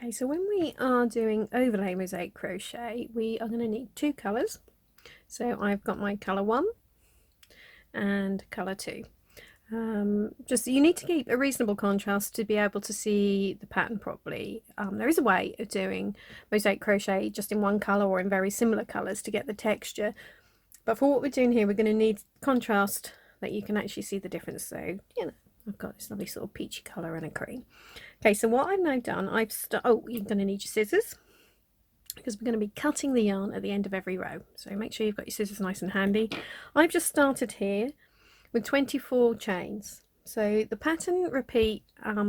Okay, so when we are doing overlay mosaic crochet, we are going to need two colours. So I've got my colour 1 and colour 2. Just you need to keep a reasonable contrast to be able to see the pattern properly. There is a way of doing mosaic crochet just in one colour or in very similar colours to get the texture, but for what we're doing here we're going to need contrast that you can actually see the difference. So I've got this lovely sort of peachy colour and a cream. Okay, so what I've now done, you're going to need your scissors because we're going to be cutting the yarn at the end of every row. So make sure you've got your scissors nice and handy. I've just started here with 24 chains. So the pattern repeat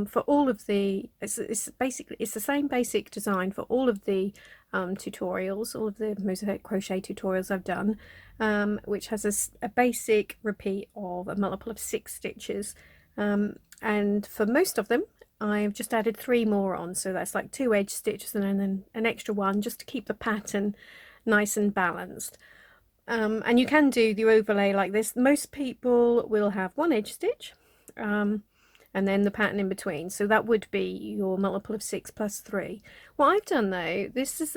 for all of the, it's the same basic design for all of the tutorials, all of the mosaic crochet tutorials I've done, which has a basic repeat of a multiple of 6 stitches. And for most of them I've just added 3 more on, so that's like 2 edge stitches and then an extra one just to keep the pattern nice and balanced. And you can do the overlay like this. Most people will have 1 edge stitch and then the pattern in between, so that would be your multiple of 6 plus 3. What I've done though, this is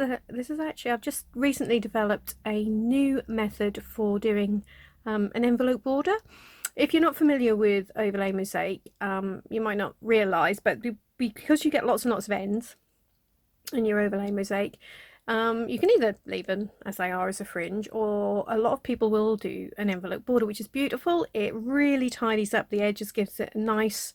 actually, I've just recently developed a new method for doing an envelope border. If you're not familiar with overlay mosaic, you might not realise, but because you get lots and lots of ends in your overlay mosaic, you can either leave them as they are as a fringe, or a lot of people will do an envelope border, which is beautiful. It really tidies up the edges, gives it a nice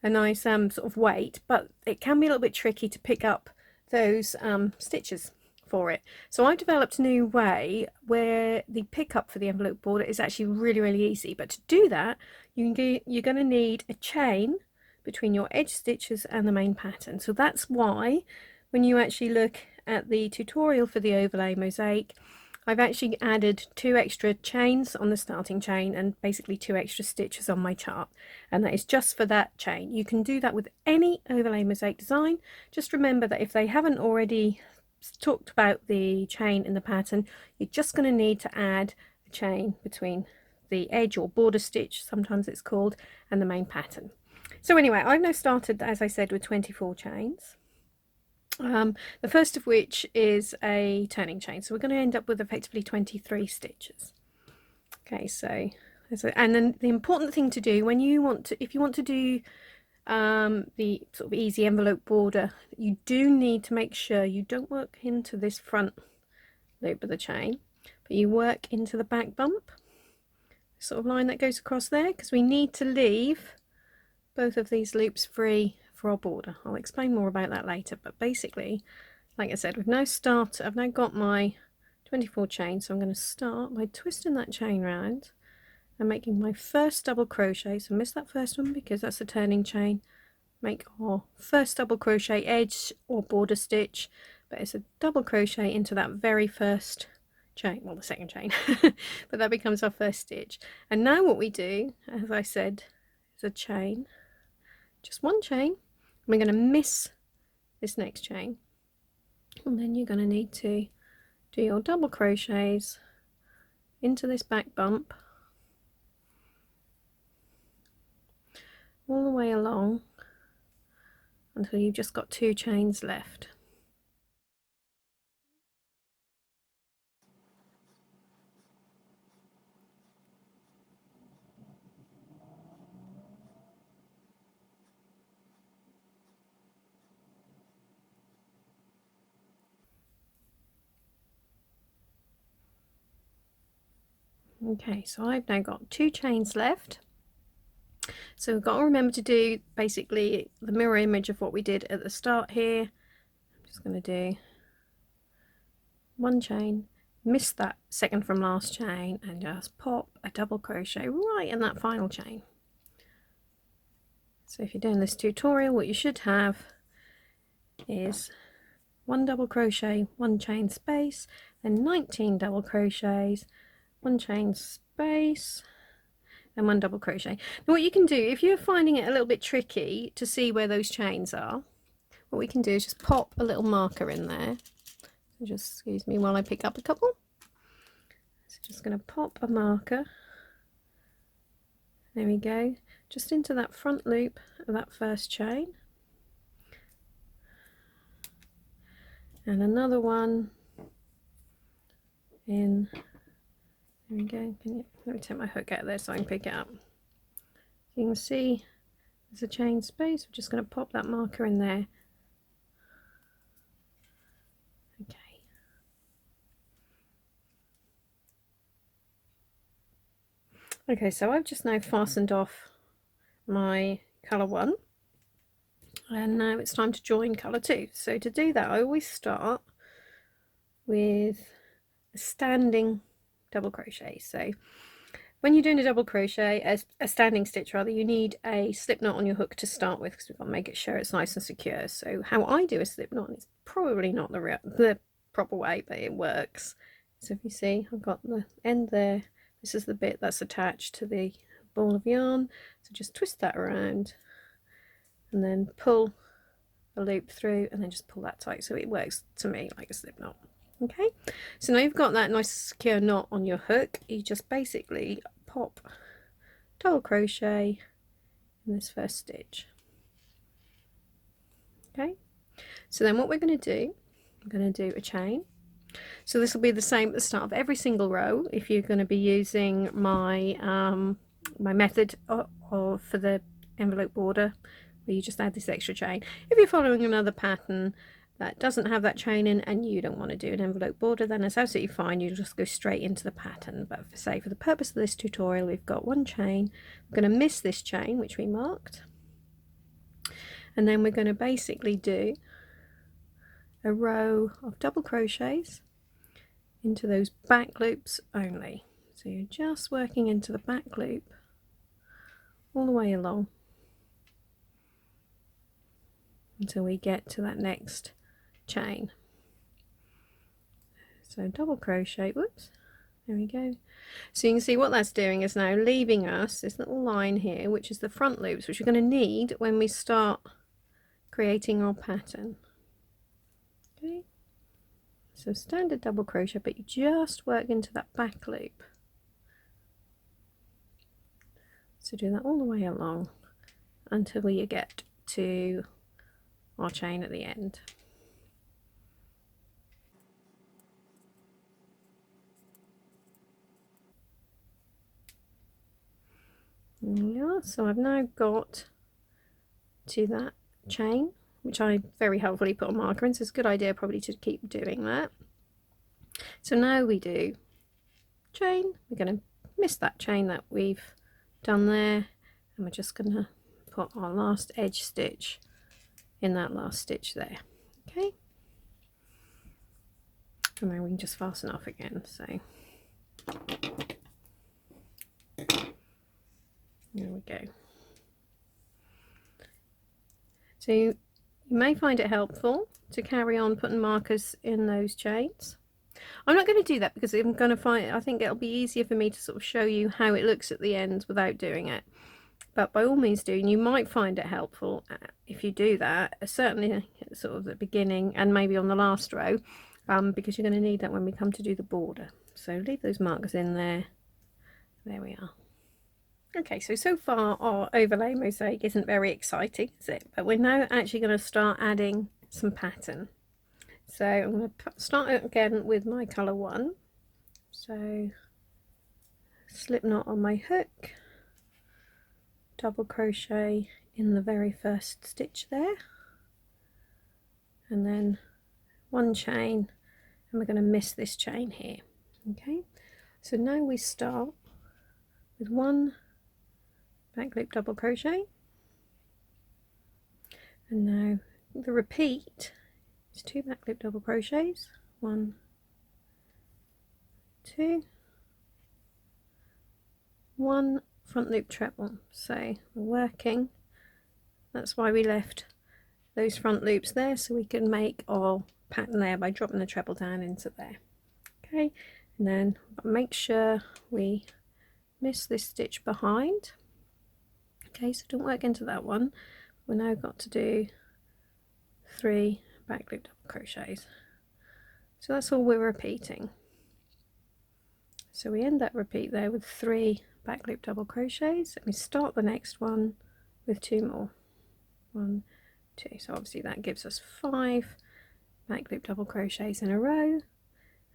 sort of weight, but it can be a little bit tricky to pick up those stitches for it. So I developed a new way where the pickup for the envelope border is actually really easy. But to do that, you're going to need a chain between your edge stitches and the main pattern. So that's why when you actually look at the tutorial for the overlay mosaic, I've actually added 2 extra chains on the starting chain and basically 2 extra stitches on my chart, and that is just for that chain. You can do that with any overlay mosaic design. Just remember that if they haven't already talked about the chain in the pattern, you're just going to need to add a chain between the edge or border stitch, sometimes it's called, and the main pattern. So anyway, I've now started, as I said, with 24 chains. The first of which is a turning chain, so we're going to end up with effectively 23 stitches. Okay, so and then the important thing to do when you want to, if you want to do the sort of easy envelope border, you do need to make sure you don't work into this front loop of the chain, but you work into the back bump, sort of line that goes across there, because we need to leave both of these loops free for our border. I'll explain more about that later, but basically, like I said, I've now got my 24 chains, so I'm going to start by twisting that chain round and making my first double crochet. So miss that first one because that's the turning chain. Make our first double crochet edge or border stitch, but it's a double crochet into that very first chain, well, the second chain, but that becomes our first stitch. And now what we do, as I said, is a chain, just 1 chain. We're going to miss this next chain, and then you're going to need to do your double crochets into this back bump all the way along until you've just got 2 chains left. Okay, so I've now got 2 chains left. So we've got to remember to do basically the mirror image of what we did at the start here. I'm just going to do 1 chain, miss that second from last chain, and just pop a double crochet right in that final chain. So if you're doing this tutorial, what you should have is 1 double crochet, 1 chain space, then 19 double crochets, 1 chain space, and 1 double crochet. Now what you can do, if you're finding it a little bit tricky to see where those chains are, what we can do is just pop a little marker in there. So just excuse me while I pick up a couple. So just going to pop a marker, there we go, just into that front loop of that first chain. and another one in. There we go. Let me take my hook out there so I can pick it up. You can see there's a chain space. We're just going to pop that marker in there. Okay. Okay, so I've just now fastened off my colour 1, and now it's time to join colour 2. So to do that, I always start with a standing double crochet. So when you're doing a double crochet, a standing stitch rather, you need a slip knot on your hook to start with, because we've got to make it sure it's nice and secure. So how I do a slip knot, it's probably not the proper way, but it works. So if you see, I've got the end there. This is the bit that's attached to the ball of yarn. So just twist that around and then pull a loop through and then just pull that tight. So it works to me like a slip knot. Okay, so now you've got that nice secure knot on your hook, you just basically pop double crochet in this first stitch. Okay, so then what we're going to do, I'm going to do a chain. So this will be the same at the start of every single row if you're going to be using my my method for the envelope border, where you just add this extra chain. If you're following another pattern that doesn't have that chain in and you don't want to do an envelope border, then it's absolutely fine, you just go straight into the pattern. But for the purpose of this tutorial, we've got one chain. We're going to miss this chain which we marked, and then we're going to basically do a row of double crochets into those back loops only. So you're just working into the back loop all the way along until we get to that next chain. So double crochet, whoops, there we go. So you can see what that's doing is now leaving us this little line here, which is the front loops, which we're going to need when we start creating our pattern. Okay, so standard double crochet, but you just work into that back loop. So do that all the way along until you get to our chain at the end. Yeah, so I've now got to that chain, which I very helpfully put a marker in, so it's a good idea probably to keep doing that. So now we do chain, we're going to miss that chain that we've done there, and we're just going to put our last edge stitch in that last stitch there. Okay, and then we can just fasten off again. So there we go. So you may find it helpful to carry on putting markers in those chains. I'm not going to do that because I'm going to I think it'll be easier for me to sort of show you how it looks at the end without doing it. But by all means do, and you might find it helpful if you do that, certainly at sort of the beginning and maybe on the last row, because you're going to need that when we come to do the border. So leave those markers in there. There we are. Okay, so far our overlay mosaic isn't very exciting, is it? But we're now actually going to start adding some pattern. So I'm going to start again with my colour 1. So slip knot on my hook, double crochet in the very first stitch there, and then one chain, and we're going to miss this chain here. Okay, so now we start with one back loop double crochet, and now the repeat is 2 back loop double crochets, 1, 2, 1 front loop treble. So we're working, that's why we left those front loops there, so we can make our pattern there by dropping the treble down into there. Okay, and then make sure we miss this stitch behind. Okay, so don't work into that one. We've now got to do 3 back loop double crochets. So that's all we're repeating. So we end that repeat there with 3 back loop double crochets, and we start the next one with 2 more. 1, 2. So obviously that gives us 5 back loop double crochets in a row,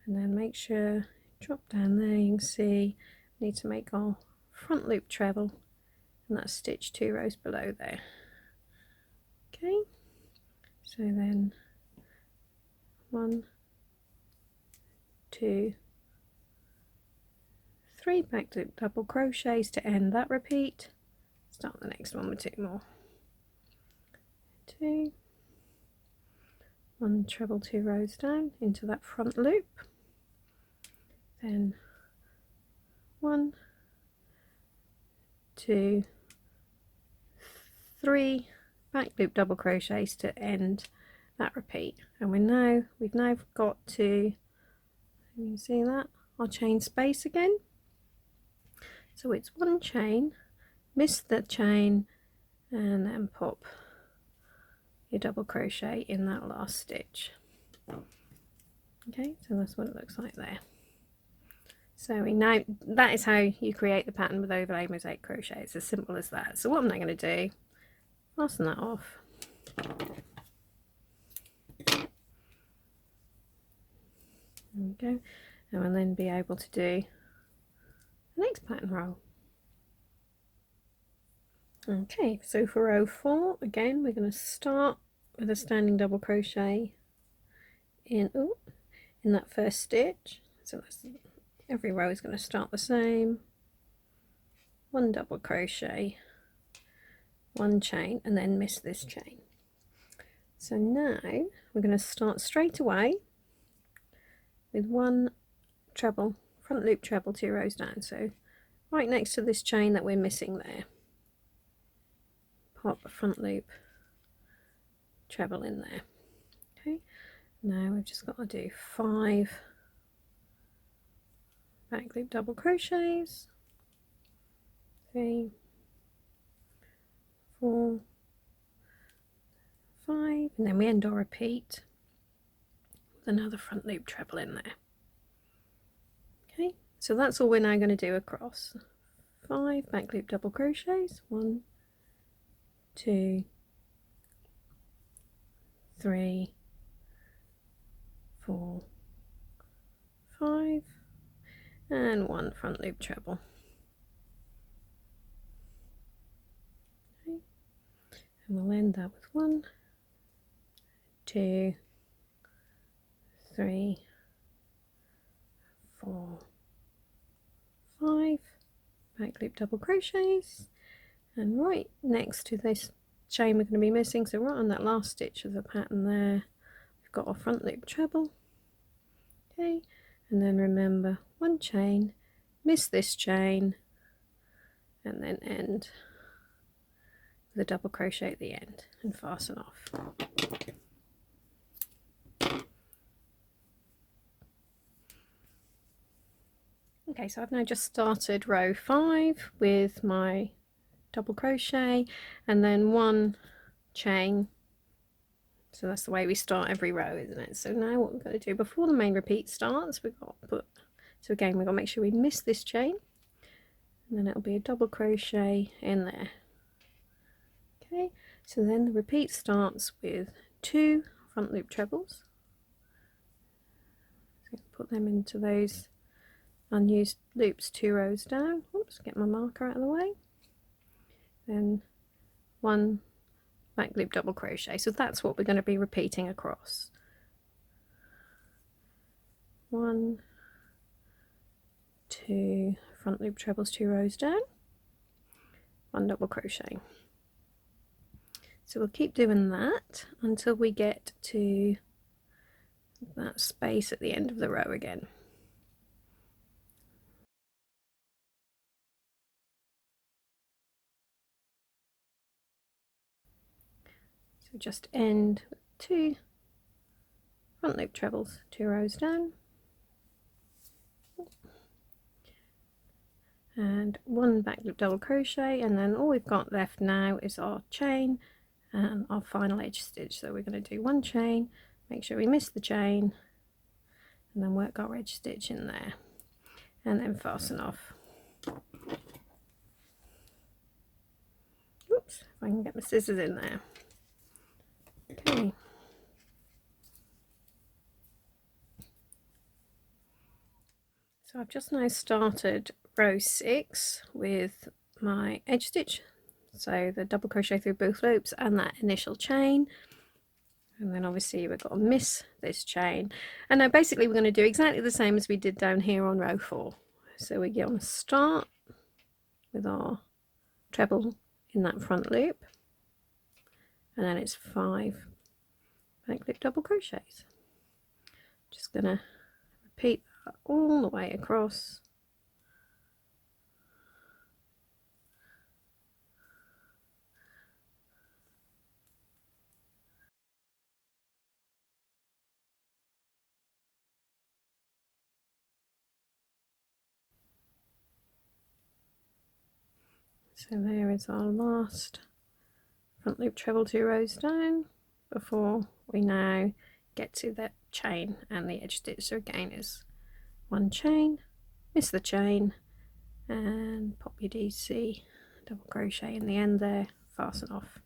and then make sure drop down there. You can see we need to make our front loop treble, and that's stitch 2 rows below there. Okay, so then 1, 2, 3 back loop double crochets to end that repeat. Start the next one with 2 more. 2, 1 treble 2 rows down into that front loop, then 1, 2, 3 back loop double crochets to end that repeat. And we've now got to, you can see that, our chain space again. So it's 1 chain, miss the chain, and then pop your double crochet in that last stitch. Okay, so that's what it looks like there. So we know that is how you create the pattern with overlay mosaic crochet. It's as simple as that. So what I'm now going to do, fasten that off. There we go. And we'll then be able to do the next pattern row. Okay, so for row 4, again, we're going to start with a standing double crochet in that first stitch. So that's, every row is going to start the same. 1 double crochet, 1 chain, and then miss this chain. So now we're going to start straight away with 1 treble, front loop treble 2 rows down. So right next to this chain that we're missing there, pop a front loop treble in there. Okay, now we've just got to do 5 back loop double crochets, 3, 4, 5, and then we end our repeat with another front loop treble in there. Okay, so that's all we're now going to do across. 5 back loop double crochets, 1, 2, 3, 4, 5, and 1 front loop treble. Okay, and we'll end that with 1, 2, 3, 4, 5 back loop double crochets, and right next to this chain we're going to be missing, so right on that last stitch of the pattern there, we've got our front loop treble. Okay, and then remember, 1 chain, miss this chain, and then end with a double crochet at the end and fasten off. Okay, so I've now just started row 5 with my double crochet and then 1 chain. So that's the way we start every row, isn't it? So now what we've got to do before the main repeat starts, we've got to put, so again we've got to make sure we miss this chain, and then it'll be a double crochet in there. Okay, so then the repeat starts with 2 front loop trebles. So put them into those unused loops 2 rows down. Oops, get my marker out of the way. Then 1 back loop double crochet. So that's what we're going to be repeating across. 1, 2 front loop trebles 2 rows down, 1 double crochet. So we'll keep doing that until we get to that space at the end of the row again. So just end with 2 front loop trebles 2 rows down, and 1 back loop double crochet, and then all we've got left now is our chain and our final edge stitch. So we're going to do 1 chain, make sure we miss the chain, and then work our edge stitch in there, and then fasten off. Oops, if I can get my scissors in there. Okay. So I've just now started row 6 with my edge stitch, so the double crochet through both loops and that initial chain, and then obviously we've got to miss this chain, and now basically we're going to do exactly the same as we did down here on row 4. So we're going to start with our treble in that front loop, and then it's 5 back loop double crochets. Just going to repeat that all the way across. So there is our last front loop treble 2 rows down before we now get to the chain and the edge stitch. So again is 1 chain, miss the chain, and pop your DC double crochet in the end there, fasten off.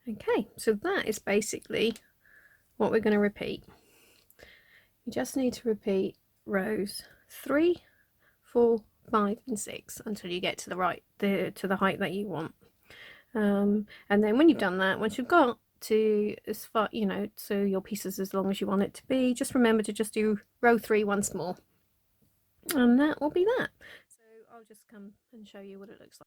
Okay, so that is basically what we're going to repeat. You just need to repeat rows 3, 4, 5 and 6 until you get to the height that you want, and then when you've done that, once you've got to as far, you know, so your piece is as long as you want it to be, just remember to just do row 3 once more, and that will be that. So I'll just come and show you what it looks like.